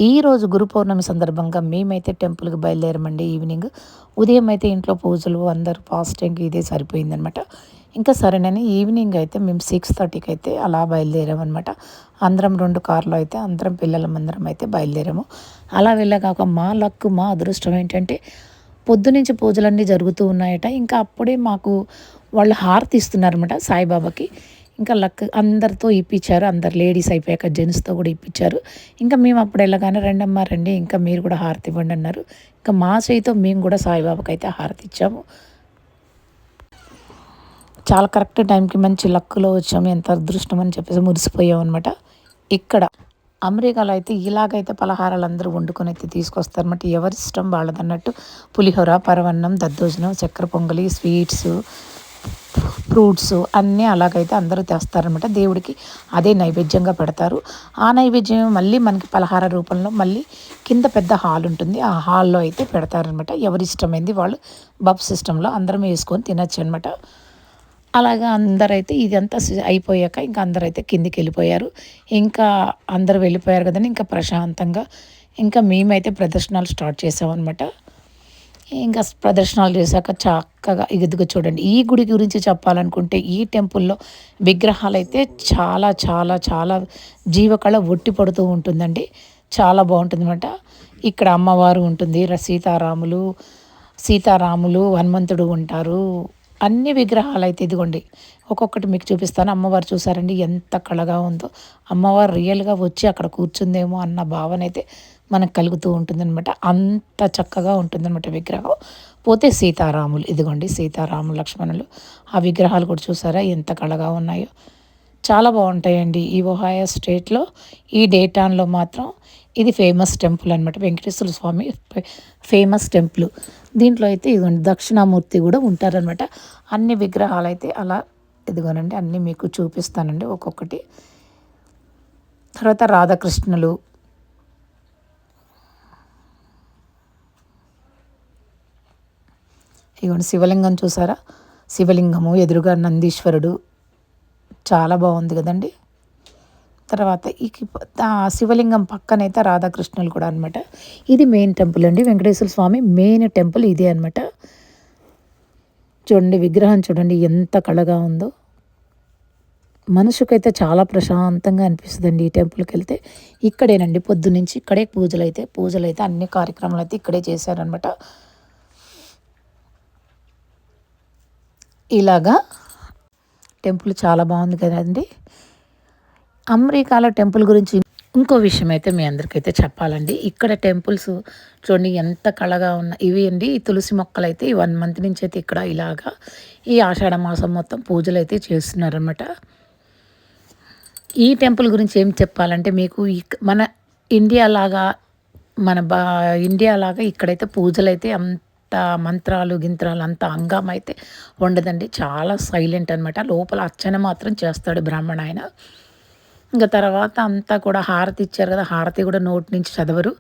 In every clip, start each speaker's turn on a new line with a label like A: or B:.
A: ఈరోజు గురు పౌర్ణమి సందర్భంగా మేమైతే టెంపుల్‌కి బయలుదేరామండి ఈవినింగ్. ఉదయం అయితే ఇంట్లో పూజలు అందరూ ఫాస్టింగ్‌కి ఇదే సరిపోయిందనమాట. ఇంకా సరేనని ఈవినింగ్ అయితే మేము 6:30కి అయితే అలా బయలుదేరామనమాట. అందరం 2 కార్‌లో అయితే అందరం పిల్లలమందరం అయితే బయలుదేరాము. అలా వెళ్ళగాక మా లక్, మా అదృష్టం ఏంటంటే పొద్దునుంచి పూజలన్నీ జరుగుతూ ఉన్నాయట. ఇంకా అప్పుడే మాకు వాళ్ళు హారతి ఇస్తున్నారనమాట సాయిబాబాకి. ఇంకా లక్ అందరితో ఇప్పించారు. అందరు లేడీస్ అయిపోయాక జెంట్స్‌తో కూడా ఇప్పించారు. ఇంకా మేము అప్పుడు వెళ్ళగానే "రండమ్మా రండి, ఇంకా మీరు కూడా హారతి ఇవ్వండి" అన్నారు. ఇంకా మా చేయితో మేము కూడా సాయిబాబాకైతే హారతి ఇచ్చాము. చాలా కరెక్ట్ టైంకి మంచి లక్‌లో వచ్చాము. ఎంత అదృష్టం అని చెప్పేసి మురిసిపోయామనమాట. ఇక్కడ అమెరికాలో అయితే ఇలాగైతే పలహారాలు అందరూ వండుకొని అయితే తీసుకొస్తారన్నమాట. ఎవరిష్టం వాళ్ళదన్నట్టు. పులిహోర, పరవన్నం, దద్దోజనం, చక్కెర పొంగలి, స్వీట్సు, ఫ్రూట్స్ అన్నీ అలాగైతే అందరూ తెస్తారనమాట. దేవుడికి అదే నైవేద్యంగా పెడతారు. ఆ నైవేద్యం మళ్ళీ మనకి పలహార రూపంలో మళ్ళీ కింద పెద్ద హాల్ ఉంటుంది. ఆ హాల్‌లో అయితే పెడతారనమాట. ఎవరిష్టమైంది వాళ్ళు బఫ్ సిస్టమ్‌లో అందరం వేసుకొని తినొచ్చనమాట. అలాగా అందరైతే ఇదంతా అయిపోయాక ఇంకా అందరైతే కిందికెళ్ళిపోయారు. ఇంకా అందరూ వెళ్ళిపోయారు కదండీ! ఇంకా ప్రశాంతంగా ఇంకా మేమైతే ప్రదర్శనలు స్టార్ట్ చేసామనమాట. ఇంకా ప్రదర్శనలు చేశాక చక్కగా ఇదిగో చూడండి. ఈ గుడి గురించి చెప్పాలనుకుంటే ఈ టెంపుల్‌లో విగ్రహాలైతే చాలా చాలా చాలా జీవకళ ఉట్టి పడుతూ ఉంటుందండి. చాలా బావుంటుందన్నమాట. ఇక్కడ అమ్మవారు ఉంటుంది. సీతారాములు, హనుమంతుడు ఉంటారు. అన్ని విగ్రహాలైతే ఇదిగోండి. ఒక్కొక్కటి మీకు చూపిస్తాను. అమ్మవారు చూసారండి ఎంత కళగా ఉందో. అమ్మవారు రియల్‌గా వచ్చి అక్కడ కూర్చుందేమో అన్న భావనైతే మనకు కలుగుతూ ఉంటుందనమాట. అంత చక్కగా ఉంటుందనమాట విగ్రహం. పోతే సీతారాములు ఇదిగోండి సీతారాములు, లక్ష్మణులు ఆ విగ్రహాలు కూడా చూసారా ఎంత కళగా ఉన్నాయో. చాలా బావుంటాయండి. ఈ ఒహాయో స్టేట్‌లో ఈ డేటాన్‌లో మాత్రం ఇది ఫేమస్ టెంపుల్ అనమాట. వెంకటేశ్వర స్వామి ఫేమస్ టెంపుల్. దీంట్లో అయితే ఇదిగోండి దక్షిణామూర్తి కూడా ఉంటారనమాట. అన్ని విగ్రహాలైతే అలా ఇదిగోనండి అన్నీ మీకు చూపిస్తానండి ఒక్కొక్కటి. తర్వాత రాధాకృష్ణులు, ఇగోండి శివలింగం చూసారా? శివలింగము ఎదురుగా నందీశ్వరుడు చాలా బావుంది గదండీ! తర్వాత శివలింగం పక్కనైతే రాధాకృష్ణులు కూడా అనమాట. ఇది మెయిన్ టెంపుల్ అండి. వెంకటేశ్వర స్వామి మెయిన్ టెంపుల్ ఇదే అనమాట. చూడండి విగ్రహం చూడండి ఎంత కళగా ఉందో. మనసుకైతే చాలా ప్రశాంతంగా అనిపిస్తదండి ఈ టెంపుల్‌కెళ్తే. ఇక్కడేనండి పొద్దున్నుంచి ఇక్కడే పూజలైతే అన్ని కార్యక్రమాలైతే ఇక్కడే చేశారనమాట. ఇలాగా టెంపుల్ చాలా బావుంది కదండీ! అమెరికాలో టెంపుల్ గురించి ఇంకో విషయం అయితే మీ అందరికైతే చెప్పాలండి. ఇక్కడ టెంపుల్స్ చూడండి ఎంత కళగా ఇవి అండి ఈ తులసి మొక్కలైతే ఈ 1 మంత్ నుంచి అయితే ఇక్కడ ఇలాగా ఈ ఆషాఢ మాసం మొత్తం పూజలైతే చేస్తున్నారనమాట. ఈ టెంపుల్ గురించి ఏం చెప్పాలంటే మీకు మన ఇండియా లాగా మన ఇండియా లాగా ఇక్కడైతే పూజలైతే అంత మంత్రాలు, గింత్రాలు అంత హంగామా అయితే ఉండదండి. చాలా సైలెంట్ అనమాట. లోపల అర్చన మాత్రం చేస్తాడు బ్రాహ్మణాయన. ఇంక తర్వాత అంతా కూడా హారతి ఇచ్చారు కదా! హారతి కూడా నోటి నుంచి చదవరు.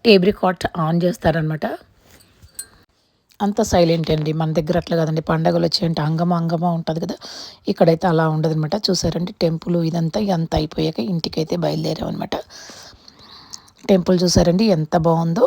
A: టేప్ రికార్డ్ ఆన్ చేస్తారనమాట. అంత సైలెంట్ అండి. మన దగ్గర అట్లా కాదండి. పండగలొచ్చాయంటే హంగామా ఉంటది కదా! ఇక్కడైతే అలా ఉండదనమాట. చూసారండి టెంపుల్ ఇదంతా అయిపోయాక ఇంటికైతే బయలుదేరామనమాట. టెంపుల్ చూసారండి ఎంత బావుందో.